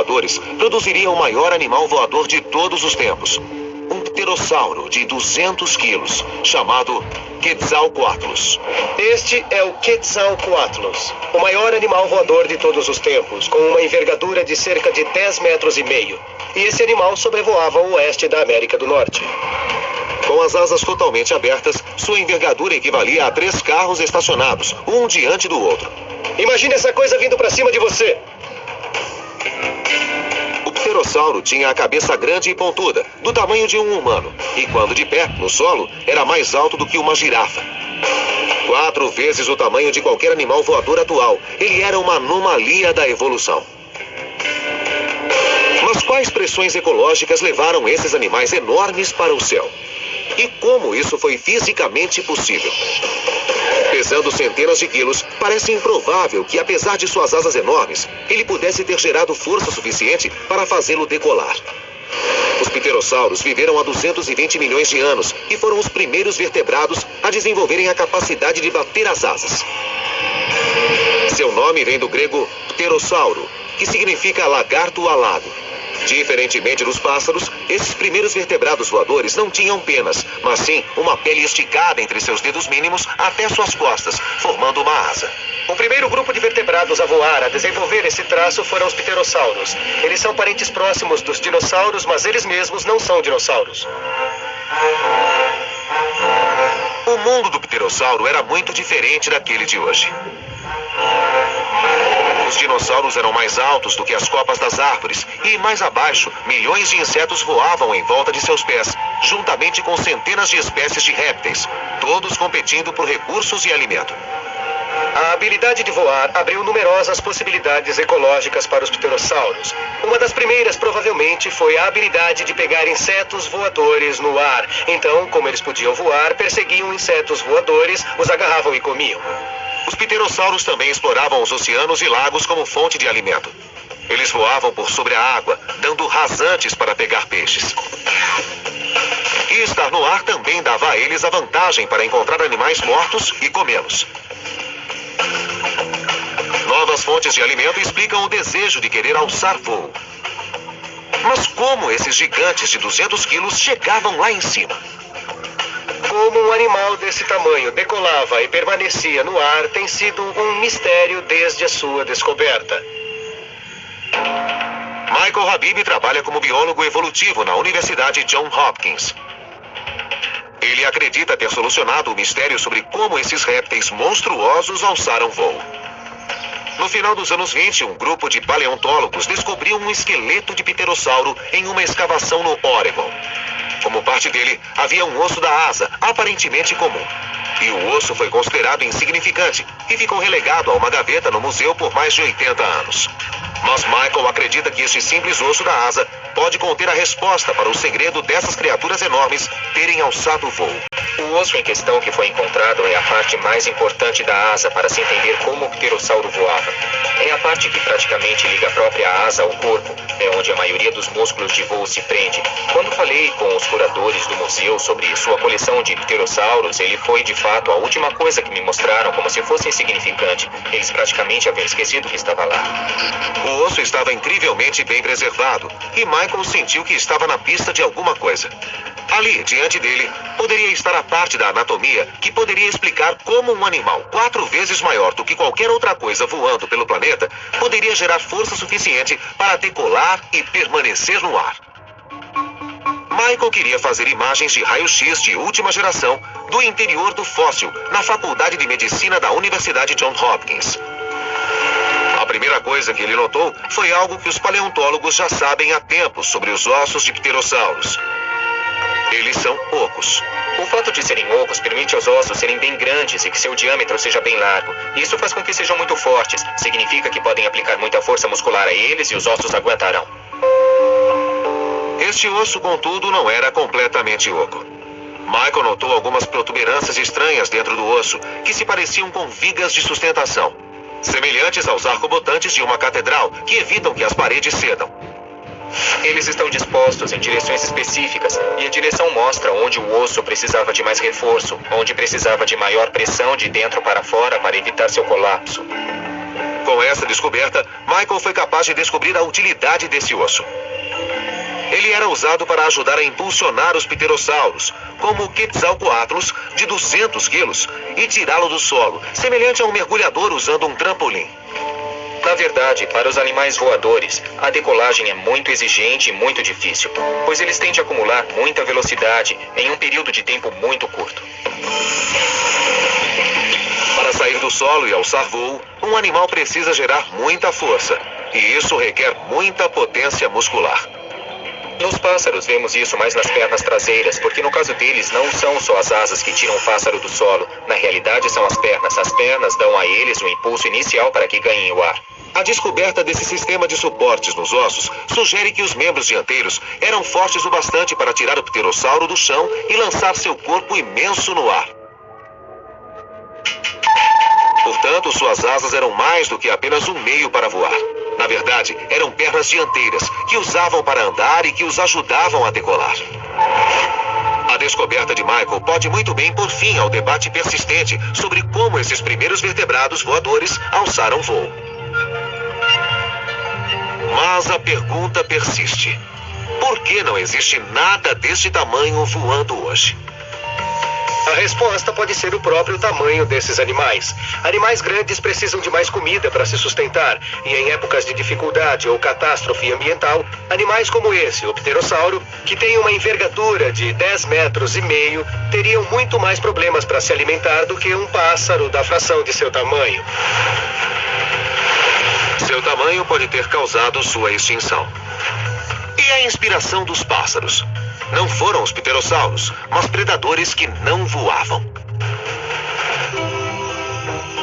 voadores produziria o maior animal voador de todos os tempos. Um pterossauro de 200 quilos, chamado Quetzalcoatlus. Este é o Quetzalcoatlus, o maior animal voador de todos os tempos, com uma envergadura de cerca de 10,5 metros. E esse animal sobrevoava o oeste da América do Norte. Com as asas totalmente abertas, sua envergadura equivalia a 3 carros estacionados, um diante do outro. Imagine essa coisa vindo para cima de você. O pterossauro tinha a cabeça grande e pontuda, do tamanho de um humano, e quando de pé, no solo, era mais alto do que uma girafa. 4 vezes o tamanho de qualquer animal voador atual. Ele era uma anomalia da evolução. Mas quais pressões ecológicas levaram esses animais enormes para o céu? E como isso foi fisicamente possível? Pesando centenas de quilos, parece improvável que, apesar de suas asas enormes, ele pudesse ter gerado força suficiente para fazê-lo decolar. Os pterossauros viveram há 220 milhões de anos e foram os primeiros vertebrados a desenvolverem a capacidade de bater as asas. Seu nome vem do grego pterossauro, que significa lagarto alado. Diferentemente dos pássaros, esses primeiros vertebrados voadores não tinham penas, mas sim uma pele esticada entre seus dedos mínimos até suas costas, formando uma asa. O primeiro grupo de vertebrados a voar, a desenvolver esse traço, foram os pterossauros. Eles são parentes próximos dos dinossauros, mas eles mesmos não são dinossauros. O mundo do pterossauro era muito diferente daquele de hoje. Os dinossauros eram mais altos do que as copas das árvores e, mais abaixo, milhões de insetos voavam em volta de seus pés, juntamente com centenas de espécies de répteis, todos competindo por recursos e alimento. A habilidade de voar abriu numerosas possibilidades ecológicas para os pterossauros. Uma das primeiras, provavelmente, foi a habilidade de pegar insetos voadores no ar. Então, como eles podiam voar, perseguiam insetos voadores, os agarravam e comiam. Os pterossauros também exploravam os oceanos e lagos como fonte de alimento. Eles voavam por sobre a água, dando rasantes para pegar peixes. E estar no ar também dava a eles a vantagem para encontrar animais mortos e comê-los. Novas fontes de alimento explicam o desejo de querer alçar voo. Mas como esses gigantes de 200 quilos chegavam lá em cima? Como um animal desse tamanho decolava e permanecia no ar tem sido um mistério desde a sua descoberta. Michael Habib trabalha como biólogo evolutivo na Universidade Johns Hopkins. Ele acredita ter solucionado o mistério sobre como esses répteis monstruosos alçaram voo. No final dos anos 20, um grupo de paleontólogos descobriu um esqueleto de pterossauro em uma escavação no Oregon. Como parte dele, havia um osso da asa, aparentemente comum. E o osso foi considerado insignificante e ficou relegado a uma gaveta no museu por mais de 80 anos. Mas Michael acredita que este simples osso da asa pode conter a resposta para o segredo dessas criaturas enormes terem alçado o voo. O osso em questão que foi encontrado é a parte mais importante da asa para se entender como o pterossauro voava. É a parte que praticamente liga a própria asa ao corpo, é onde a maioria dos músculos de voo se prende. Quando falei com os curadores do museu sobre sua coleção de pterossauros, ele foi de fato a última coisa que me mostraram como se fosse insignificante. Eles praticamente haviam esquecido que estava lá. O osso estava incrivelmente bem preservado e Michael sentiu que estava na pista de alguma coisa. Ali, diante dele, poderia estar a parte da anatomia que poderia explicar como um animal 4 vezes maior do que qualquer outra coisa voando pelo planeta poderia gerar força suficiente para decolar e permanecer no ar. Michael queria fazer imagens de raio-x de última geração do interior do fóssil na Faculdade de Medicina da Universidade Johns Hopkins. A primeira coisa que ele notou foi algo que os paleontólogos já sabem há tempos sobre os ossos de pterossauros. Eles são ocos. O fato de serem ocos permite aos ossos serem bem grandes e que seu diâmetro seja bem largo. Isso faz com que sejam muito fortes. Significa que podem aplicar muita força muscular a eles e os ossos aguentarão. Este osso, contudo, não era completamente oco. Michael notou algumas protuberâncias estranhas dentro do osso que se pareciam com vigas de sustentação, semelhantes aos arcobotantes de uma catedral que evitam que as paredes cedam. Eles estão dispostos em direções específicas e a direção mostra onde o osso precisava de mais reforço, onde precisava de maior pressão de dentro para fora para evitar seu colapso. Com essa descoberta, Michael foi capaz de descobrir a utilidade desse osso. Ele era usado para ajudar a impulsionar os pterossauros, como o Quetzalcoatlus, de 200 quilos, e tirá-lo do solo, semelhante a um mergulhador usando um trampolim. Na verdade, para os animais voadores, a decolagem é muito exigente e muito difícil, pois eles têm de acumular muita velocidade em um período de tempo muito curto. Para sair do solo e alçar voo, um animal precisa gerar muita força, e isso requer muita potência muscular. Nos pássaros vemos isso mais nas pernas traseiras, porque no caso deles não são só as asas que tiram o pássaro do solo. Na realidade são as pernas. As pernas dão a eles o impulso inicial para que ganhem o ar. A descoberta desse sistema de suportes nos ossos sugere que os membros dianteiros eram fortes o bastante para tirar o pterossauro do chão e lançar seu corpo imenso no ar. Portanto, suas asas eram mais do que apenas um meio para voar. Na verdade, eram pernas dianteiras que usavam para andar e que os ajudavam a decolar. A descoberta de Michael pode muito bem pôr fim ao debate persistente sobre como esses primeiros vertebrados voadores alçaram voo. Mas a pergunta persiste: por que não existe nada deste tamanho voando hoje? A resposta pode ser o próprio tamanho desses animais. Animais grandes precisam de mais comida para se sustentar, e em épocas de dificuldade ou catástrofe ambiental, animais como esse, o pterossauro, que tem uma envergadura de 10,5 metros, teriam muito mais problemas para se alimentar do que um pássaro da fração de seu tamanho. Seu tamanho pode ter causado sua extinção. E a inspiração dos pássaros? Não foram os pterossauros, mas predadores que não voavam.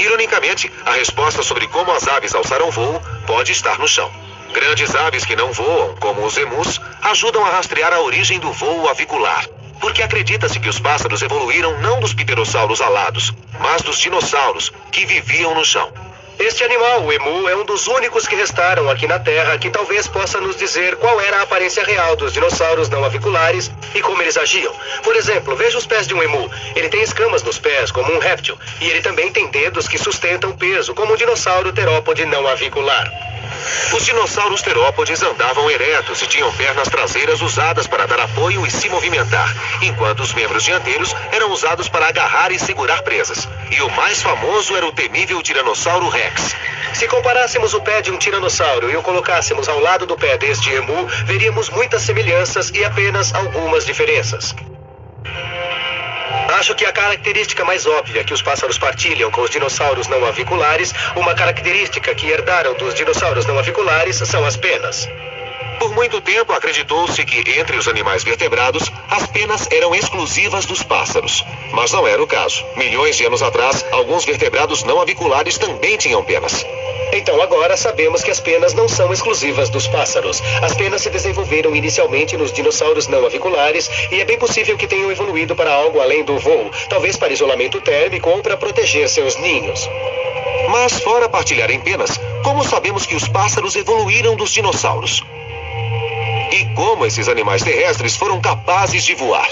Ironicamente, a resposta sobre como as aves alçaram voo pode estar no chão. Grandes aves que não voam, como os emus, ajudam a rastrear a origem do voo avicular, porque acredita-se que os pássaros evoluíram não dos pterossauros alados, mas dos dinossauros, que viviam no chão. Este animal, o emu, é um dos únicos que restaram aqui na Terra que talvez possa nos dizer qual era a aparência real dos dinossauros não aviculares e como eles agiam. Por exemplo, veja os pés de um emu. Ele tem escamas nos pés, como um réptil, e ele também tem dedos que sustentam peso, como um dinossauro terópode não avicular. Os dinossauros terópodes andavam eretos e tinham pernas traseiras usadas para dar apoio e se movimentar, enquanto os membros dianteiros eram usados para agarrar e segurar presas. E o mais famoso era o temível Tiranossauro Rex. Se comparássemos o pé de um tiranossauro e o colocássemos ao lado do pé deste emu, veríamos muitas semelhanças e apenas algumas diferenças. Acho que a característica mais óbvia que os pássaros partilham com os dinossauros não aviculares, uma característica que herdaram dos dinossauros não aviculares, são as penas. Por muito tempo acreditou-se que entre os animais vertebrados, as penas eram exclusivas dos pássaros. Mas não era o caso. Milhões de anos atrás, alguns vertebrados não aviculares também tinham penas. Então agora sabemos que as penas não são exclusivas dos pássaros. As penas se desenvolveram inicialmente nos dinossauros não aviculares e é bem possível que tenham evoluído para algo além do voo, talvez para isolamento térmico ou para proteger seus ninhos. Mas fora partilharem penas, como sabemos que os pássaros evoluíram dos dinossauros? E como esses animais terrestres foram capazes de voar?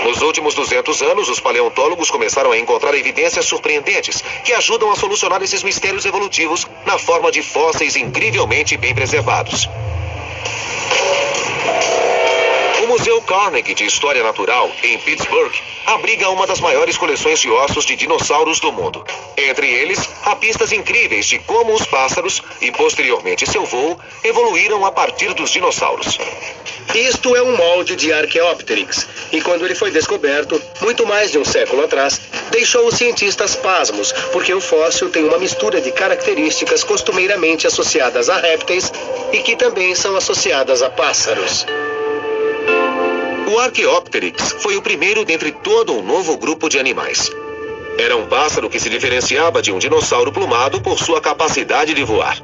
Nos últimos 200 anos, os paleontólogos começaram a encontrar evidências surpreendentes que ajudam a solucionar esses mistérios evolutivos na forma de fósseis incrivelmente bem preservados. O Museu Carnegie de História Natural, em Pittsburgh, abriga uma das maiores coleções de ossos de dinossauros do mundo. Entre eles, há pistas incríveis de como os pássaros, e posteriormente seu voo, evoluíram a partir dos dinossauros. Isto é um molde de Archaeopteryx, e quando ele foi descoberto, muito mais de um século atrás, deixou os cientistas pasmos, porque o fóssil tem uma mistura de características costumeiramente associadas a répteis e que também são associadas a pássaros. O Archaeopteryx foi o primeiro dentre todo um novo grupo de animais. Era um pássaro que se diferenciava de um dinossauro plumado por sua capacidade de voar.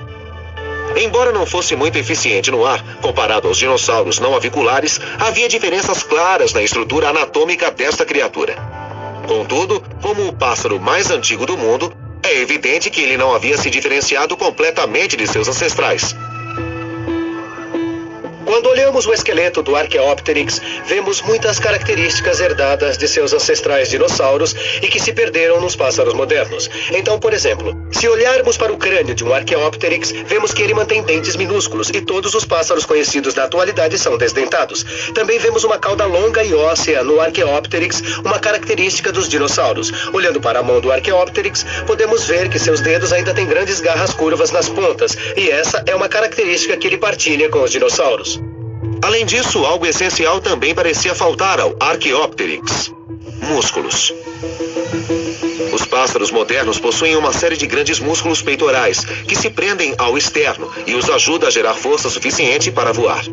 Embora não fosse muito eficiente no ar, comparado aos dinossauros não aviculares, havia diferenças claras na estrutura anatômica desta criatura. Contudo, como o pássaro mais antigo do mundo, é evidente que ele não havia se diferenciado completamente de seus ancestrais. Quando olhamos o esqueleto do Archaeopteryx, vemos muitas características herdadas de seus ancestrais dinossauros e que se perderam nos pássaros modernos. Então, por exemplo, se olharmos para o crânio de um Archaeopteryx, vemos que ele mantém dentes minúsculos e todos os pássaros conhecidos da atualidade são desdentados. Também vemos uma cauda longa e óssea no Archaeopteryx, uma característica dos dinossauros. Olhando para a mão do Archaeopteryx, podemos ver que seus dedos ainda têm grandes garras curvas nas pontas, e essa é uma característica que ele partilha com os dinossauros. Além disso, algo essencial também parecia faltar ao Archaeopteryx: músculos. Os pássaros modernos possuem uma série de grandes músculos peitorais que se prendem ao externo e os ajuda a gerar força suficiente para voar.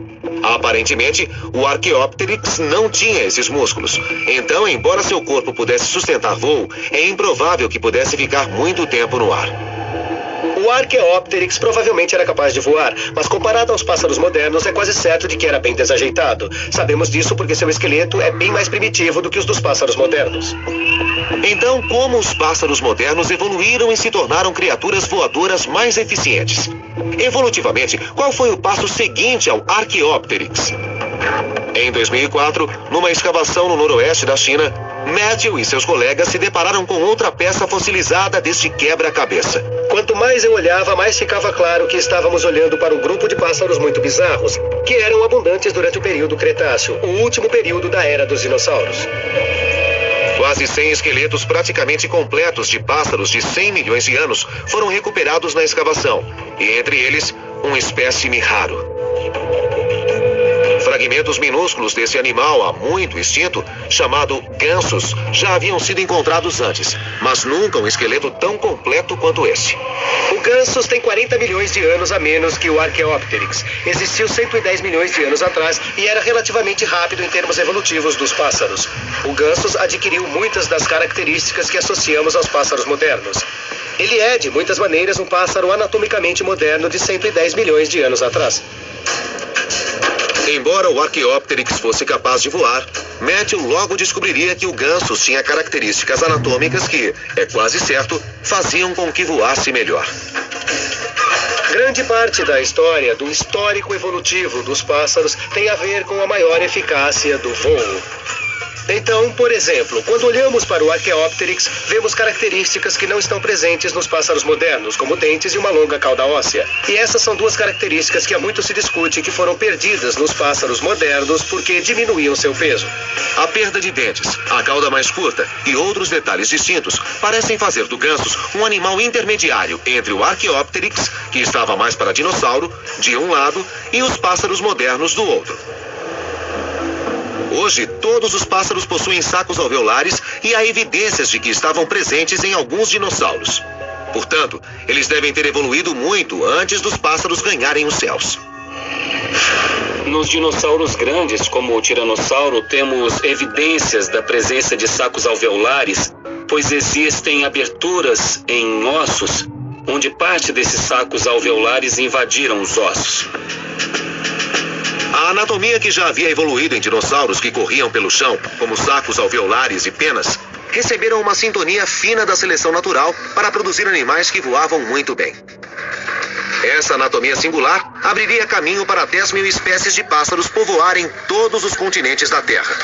Aparentemente, o Archaeopteryx não tinha esses músculos. Então, embora seu corpo pudesse sustentar voo, é improvável que pudesse ficar muito tempo no ar. O Archaeopteryx provavelmente era capaz de voar, mas comparado aos pássaros modernos, é quase certo de que era bem desajeitado. Sabemos disso porque seu esqueleto é bem mais primitivo do que os dos pássaros modernos. Então, como os pássaros modernos evoluíram e se tornaram criaturas voadoras mais eficientes? Evolutivamente, qual foi o passo seguinte ao Archaeopteryx? Em 2004, numa escavação no noroeste da China, Matthew e seus colegas se depararam com outra peça fossilizada deste quebra-cabeça. Quanto mais eu olhava, mais ficava claro que estávamos olhando para um grupo de pássaros muito bizarros, que eram abundantes durante o período Cretáceo, o último período da era dos dinossauros. Quase 100 esqueletos praticamente completos de pássaros de 100 milhões de anos foram recuperados na escavação, e entre eles, um espécime raro. Fragmentos minúsculos desse animal há muito extinto, chamado gansos, já haviam sido encontrados antes, mas nunca um esqueleto tão completo quanto esse. O gansos tem 40 milhões de anos a menos que o Archaeopteryx. Existiu 110 milhões de anos atrás e era relativamente rápido em termos evolutivos dos pássaros. O gansos adquiriu muitas das características que associamos aos pássaros modernos. Ele é, de muitas maneiras, um pássaro anatomicamente moderno de 110 milhões de anos atrás. Embora o Archaeopteryx fosse capaz de voar, Matthew logo descobriria que o gansos tinha características anatômicas que, é quase certo, faziam com que voasse melhor. Grande parte da história do histórico evolutivo dos pássaros tem a ver com a maior eficácia do voo. Então, por exemplo, quando olhamos para o Archaeopteryx, vemos características que não estão presentes nos pássaros modernos, como dentes e uma longa cauda óssea. E essas são duas características que há muito se discute que foram perdidas nos pássaros modernos porque diminuíam seu peso. A perda de dentes, a cauda mais curta e outros detalhes distintos parecem fazer do gansos um animal intermediário entre o Archaeopteryx, que estava mais para dinossauro, de um lado, e os pássaros modernos do outro. Hoje, todos os pássaros possuem sacos alveolares e há evidências de que estavam presentes em alguns dinossauros. Portanto, eles devem ter evoluído muito antes dos pássaros ganharem os céus. Nos dinossauros grandes, como o tiranossauro, temos evidências da presença de sacos alveolares, pois existem aberturas em ossos, onde parte desses sacos alveolares invadiram os ossos. A anatomia que já havia evoluído em dinossauros que corriam pelo chão, como sacos alveolares e penas, receberam uma sintonia fina da seleção natural para produzir animais que voavam muito bem. Essa anatomia singular abriria caminho para 10 mil espécies de pássaros povoarem todos os continentes da Terra.